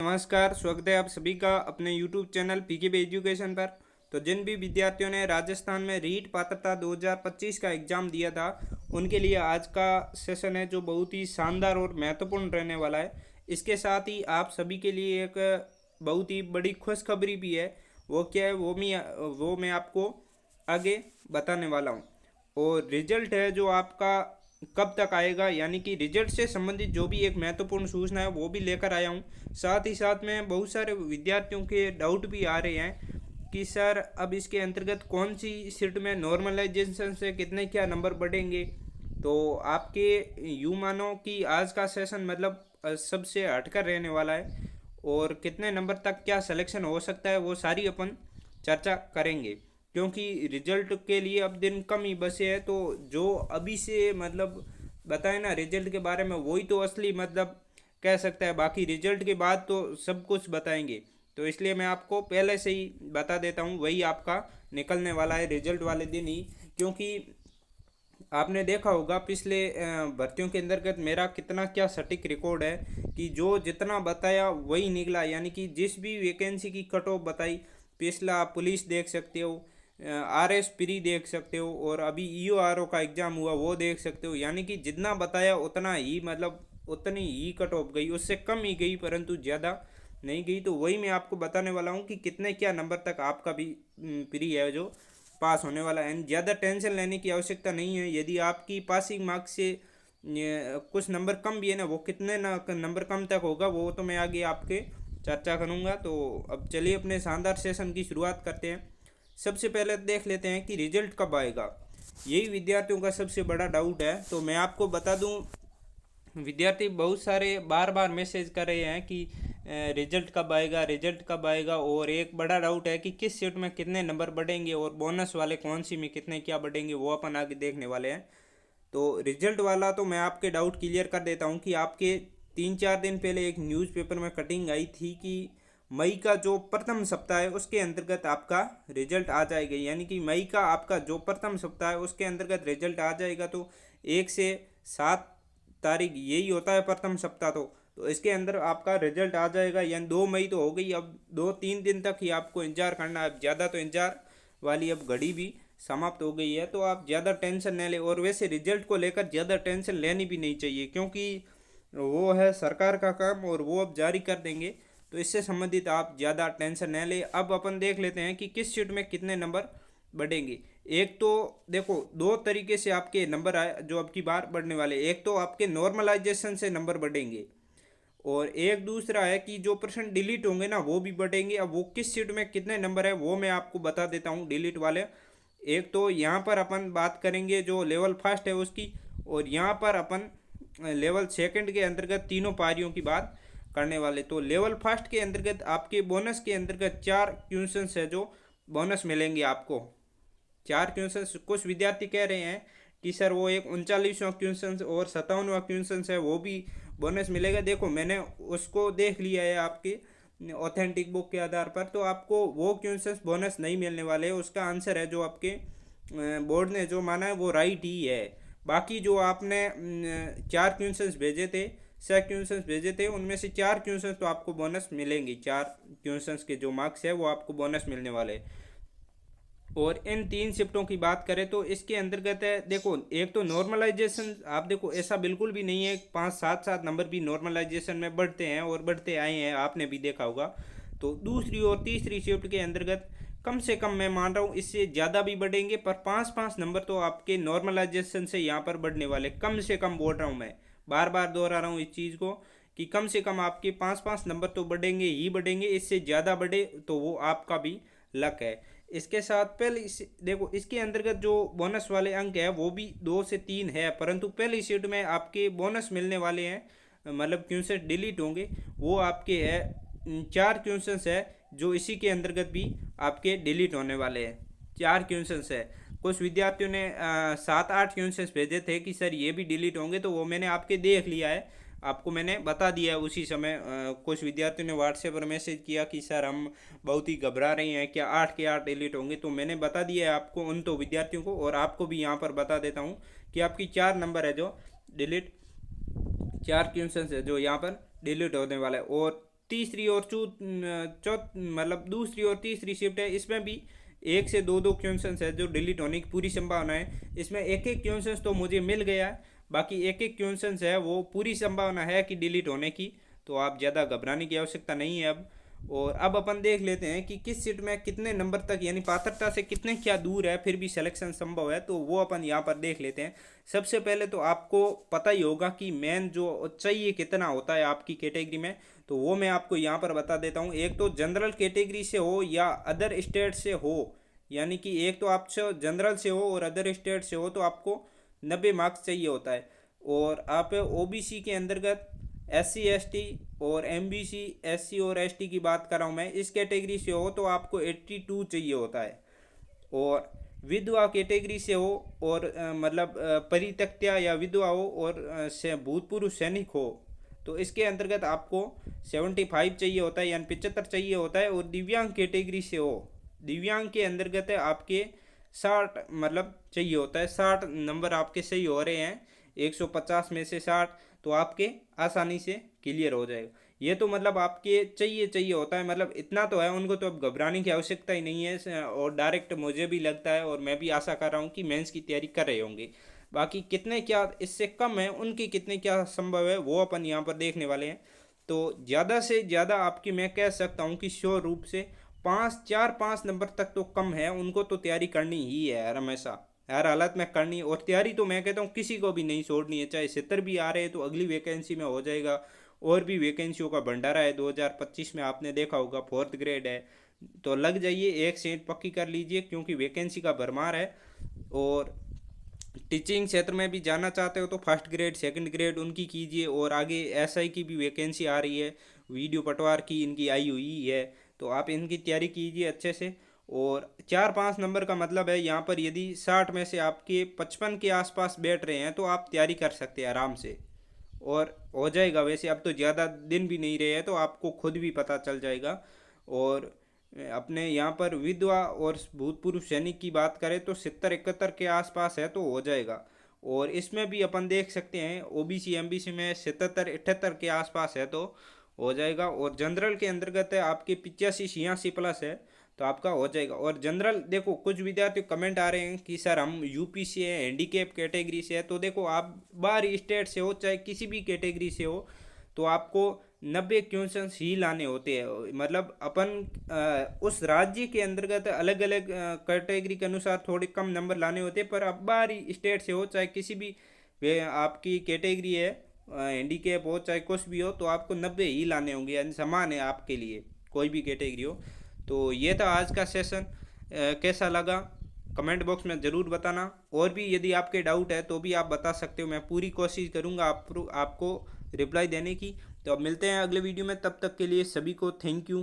नमस्कार, स्वागत है आप सभी का अपने YouTube चैनल पीकेबी एजुकेशन पर। तो जिन भी विद्यार्थियों ने राजस्थान में रीट पात्रता 2025 का एग्ज़ाम दिया था, उनके लिए आज का सेशन है जो बहुत ही शानदार और महत्वपूर्ण रहने वाला है। इसके साथ ही आप सभी के लिए एक बहुत ही बड़ी खुशखबरी भी है। वो क्या है वो मैं आपको आगे बताने वाला हूँ। और रिजल्ट है जो आपका कब तक आएगा, यानी कि रिजल्ट से संबंधित जो भी एक महत्वपूर्ण सूचना है वो भी लेकर आया हूँ। साथ ही साथ में बहुत सारे विद्यार्थियों के डाउट भी आ रहे हैं कि सर अब इसके अंतर्गत कौन सी सीट में नॉर्मलाइजेशन से कितने क्या नंबर बढ़ेंगे। तो आपके यूँ मानो कि आज का सेशन मतलब सबसे हटकर रहने वाला है और कितने नंबर तक क्या सिलेक्शन हो सकता है वो सारी अपन चर्चा करेंगे। क्योंकि रिजल्ट के लिए अब दिन कम ही बचे हैं, तो जो अभी से मतलब बताए ना रिजल्ट के बारे में, वही तो असली मतलब कह सकता है। बाकी रिजल्ट के बाद तो सब कुछ बताएंगे। तो इसलिए मैं आपको पहले से ही बता देता हूँ, वही आपका निकलने वाला है रिजल्ट वाले दिन ही। क्योंकि आपने देखा होगा पिछले भर्तियों के अंतर्गत मेरा कितना क्या सटीक रिकॉर्ड है कि जो जितना बताया वही निकला। यानी कि जिस भी वैकेंसी की कट ऑफ बताई, पिछला आप पुलिस देख सकते हो, आरएस प्री देख सकते हो, और अभी ईओआरओ का एग्ज़ाम हुआ वो देख सकते हो। यानी कि जितना बताया उतना ही मतलब उतनी ही कट ऑफ गई, उससे कम ही गई परंतु ज़्यादा नहीं गई। तो वही मैं आपको बताने वाला हूँ कि कितने क्या नंबर तक आपका भी प्री है जो पास होने वाला है। ज़्यादा टेंशन लेने की आवश्यकता नहीं है। यदि आपकी पासिंग मार्क्स से कुछ नंबर कम भी है ना, वो कितने नंबर कम तक होगा वो तो मैं आगे आपके चर्चा करूँगा। तो अब चलिए अपने शानदार सेशन की शुरुआत करते हैं। सबसे पहले देख लेते हैं कि रिजल्ट कब आएगा। यही विद्यार्थियों का सबसे बड़ा डाउट है। तो मैं आपको बता दूं, विद्यार्थी बहुत सारे बार बार मैसेज कर रहे हैं कि रिजल्ट कब आएगा, रिजल्ट कब आएगा। और एक बड़ा डाउट है कि किस सीट में कितने नंबर बढ़ेंगे और बोनस वाले कौन सी में कितने क्या बढ़ेंगे, वो अपन आगे देखने वाले हैं। तो रिजल्ट वाला तो मैं आपके डाउट क्लियर कर देता हूँ कि आपके 3-4 दिन पहले एक न्यूज़पेपर में कटिंग आई थी कि मई का जो प्रथम सप्ताह है उसके अंतर्गत आपका रिजल्ट आ जाएगा। यानी कि मई का आपका जो प्रथम सप्ताह है उसके अंतर्गत रिजल्ट आ जाएगा। तो 1 से 7 तारीख यही होता है प्रथम सप्ताह। तो इसके अंदर आपका रिजल्ट आ जाएगा। यानी 2 मई तो हो गई, अब 2-3 दिन तक ही आपको इंतजार करना है। अब ज़्यादा तो इंतजार वाली अब घड़ी भी समाप्त हो गई है। तो आप ज़्यादा टेंशन न लें। और वैसे रिजल्ट को लेकर ज़्यादा टेंशन लेनी भी नहीं चाहिए, क्योंकि वो है सरकार का काम और वो अब जारी कर देंगे। तो इससे संबंधित आप ज़्यादा टेंशन न लें। अब अपन देख लेते हैं कि किस सीट में कितने नंबर बढ़ेंगे। एक तो देखो, दो तरीके से आपके नंबर आए जो अब की बार बढ़ने वाले। एक तो आपके नॉर्मलाइजेशन से नंबर बढ़ेंगे, और एक दूसरा है कि जो प्रश्न डिलीट होंगे ना वो भी बढ़ेंगे। अब वो किस सीट में कितने नंबर है वो मैं आपको बता देता हूँ डिलीट वाले। एक तो यहाँ पर अपन बात करेंगे जो लेवल फर्स्ट है उसकी, और यहाँ पर अपन लेवल सेकंड के अंतर्गत तीनों पारियों की बात करने वाले। तो लेवल फर्स्ट के अंतर्गत आपके बोनस के अंतर्गत 4 क्वेश्चंस है जो बोनस मिलेंगे आपको। 4 क्वेश्चंस कुछ विद्यार्थी कह रहे हैं कि सर वो एक 39वां क्वेश्चन और 57वां क्वेश्चन है वो भी बोनस मिलेगा। देखो मैंने उसको देख लिया है आपके ऑथेंटिक बुक के आधार पर। तो आपको वो क्वेश्चन बोनस नहीं मिलने वाले। उसका आंसर है जो आपके बोर्ड ने जो माना है वो राइट ही है। बाकी जो आपने 4 क्वेश्चंस भेजे थे, 6 क्वेश्चंस भेजे थे, उनमें से 4 क्वेश्चंस तो आपको बोनस मिलेंगे। 4 क्वेश्चंस के जो मार्क्स है वो आपको बोनस मिलने वाले। और इन 3 शिफ्टों की बात करें तो इसके अंतर्गत है, देखो एक तो नॉर्मलाइजेशन, आप देखो ऐसा बिल्कुल भी नहीं है 5-7 नंबर भी नॉर्मलाइजेशन में बढ़ते हैं और बढ़ते आए हैं, आपने भी देखा होगा। तो दूसरी और तीसरी शिफ्ट के अंतर्गत कम से कम मैं मान रहा हूँ इससे ज़्यादा भी बढ़ेंगे, पर 5-5 नंबर तो आपके नॉर्मलाइजेशन से यहाँ पर बढ़ने वाले। कम से कम बोल रहा हूँ मैं, बार बार दोहरा रहा हूँ इस चीज़ को कि कम से कम आपके 5-5 नंबर तो बढ़ेंगे ही बढ़ेंगे। इससे ज़्यादा बढ़े तो वो आपका भी लक है। इसके साथ पहले देखो इसके अंतर्गत जो बोनस वाले अंक है वो भी 2 से 3 है, परंतु पहली सीट में आपके बोनस मिलने वाले हैं, मतलब क्वेश्चन डिलीट होंगे वो आपके है 4 क्वेश्चंस है जो इसी के अंतर्गत भी आपके डिलीट होने वाले हैं। 4 क्वेश्चंस है। कुछ विद्यार्थियों ने 7-8 क्वेश्चंस भेजे थे कि सर ये भी डिलीट होंगे, तो वो मैंने आपके देख लिया है, आपको मैंने बता दिया है उसी समय। कुछ विद्यार्थियों ने व्हाट्सएप पर मैसेज किया कि सर हम बहुत ही घबरा रहे हैं, क्या 8 के 8 डिलीट होंगे। तो मैंने बता दिया है आपको, उन तो विद्यार्थियों को, और आपको भी यहाँ पर बता देता हूँ कि आपकी 4 नंबर है जो डिलीट, 4 क्वेश्चन है जो यहाँ पर डिलीट होने वाला है। और तीसरी और मतलब दूसरी और तीसरी शिफ्ट है, इसमें भी 1 से 2 क्वेश्चन है जो डिलीट होने की पूरी संभावना है। इसमें एक एक क्वेश्चन तो मुझे मिल गया है, बाकी एक एक क्वेश्चन है वो पूरी संभावना है कि डिलीट होने की, तो आप ज़्यादा घबराने की आवश्यकता नहीं है अब। और अब अपन देख लेते हैं कि किस सीट में कितने नंबर तक यानी पात्रता से कितने क्या दूर है फिर भी सिलेक्शन संभव है, तो वो अपन यहाँ पर देख लेते हैं। सबसे पहले तो आपको पता ही होगा कि मेन जो चाहिए कितना होता है आपकी कैटेगरी में, तो वो मैं आपको यहाँ पर बता देता हूँ। एक तो जनरल कैटेगरी से हो या अदर स्टेट से हो, यानी कि एक तो आप जनरल से हो और अदर स्टेट से हो तो आपको 90 मार्क्स चाहिए होता है। और आप ओबीसी के अंतर्गत SC ST और MBC SC और ST की बात कर रहा हूँ मैं, इस कैटेगरी से हो तो आपको 82 चाहिए होता है। और विधवा कैटेगरी से हो और मतलब परित्यक्ता या विधवा हो और भूतपूर्व सैनिक हो तो इसके अंतर्गत आपको 75 चाहिए होता है यानी 75 चाहिए होता है। और दिव्यांग कैटेगरी से हो, दिव्यांग के अंतर्गत आपके 60 मतलब चाहिए होता है, 60 नंबर आपके सही हो रहे हैं 150 में से 60, तो आपके आसानी से क्लियर हो जाएगा। ये तो मतलब आपके चाहिए होता है, मतलब इतना तो है, उनको तो अब घबराने की आवश्यकता ही नहीं है। और डायरेक्ट मुझे भी लगता है और मैं भी आशा कर रहा हूँ कि मेंस की तैयारी कर रहे होंगे। बाकी कितने क्या इससे कम है उनकी कितने क्या संभव है वो अपन यहाँ पर देखने वाले हैं। तो ज़्यादा से ज़्यादा आपकी मैं कह सकता हूँ कि श्योर रूप से 5 नंबर तक तो कम है, उनको तो तैयारी करनी ही है यार, हमेशा हर हालत में करनी है। और तैयारी तो मैं कहता हूँ किसी को भी नहीं छोड़नी है, चाहे 70 भी आ रहे हैं तो अगली वैकेंसी में हो जाएगा। और भी वैकेंसियों का भंडारा है 2025 में, आपने देखा होगा 4th ग्रेड है, तो लग जाइए, एक सीट पक्की कर लीजिए क्योंकि वैकेंसी का भरमार है। और टीचिंग क्षेत्र में भी जाना चाहते हो तो 1st ग्रेड 2nd ग्रेड उनकी कीजिए। और आगे SI की भी वैकेंसी आ रही है, वीडियो पटवार की इनकी आई हुई है, तो आप इनकी तैयारी कीजिए अच्छे से। और 4-5 नंबर का मतलब है यहाँ पर यदि 60 में से आपके 55 के आसपास बैठ रहे हैं तो आप तैयारी कर सकते हैं आराम से, और हो जाएगा। वैसे अब तो ज़्यादा दिन भी नहीं रहे हैं तो आपको खुद भी पता चल जाएगा। और अपने यहाँ पर विधवा और भूतपूर्व सैनिक की बात करें तो 70-71 के आसपास है तो हो जाएगा। और इसमें भी अपन देख सकते हैं OBC MBC में 77-78 के आसपास है तो हो जाएगा। और जनरल के अंतर्गत है आपके 85-86 प्लस है तो आपका हो जाएगा। और जनरल देखो कुछ विद्यार्थी कमेंट आ रहे हैं कि सर हम यूपी से हैं, हैंडीकैप कैटेगरी से है, तो देखो आप बाहर स्टेट से हो चाहे किसी भी कैटेगरी से हो तो आपको 90 क्वेश्चन ही लाने होते हैं। मतलब अपन उस राज्य के अंतर्गत अलग अलग कैटेगरी के अनुसार थोड़े कम नंबर लाने होते हैं, पर आप बाहरी स्टेट से हो चाहे किसी भी आपकी कैटेगरी है, हैंडीकैप हो चाहे कुछ भी हो, तो आपको 90 ही लाने होंगे, यानी समान है आपके लिए कोई भी कैटेगरी हो। तो ये था आज का सेशन, कैसा लगा कमेंट बॉक्स में ज़रूर बताना। और भी यदि आपके डाउट है तो भी आप बता सकते हो, मैं पूरी कोशिश करूँगा आपको रिप्लाई देने की। तो अब मिलते हैं अगले वीडियो में, तब तक के लिए सभी को थैंक यू।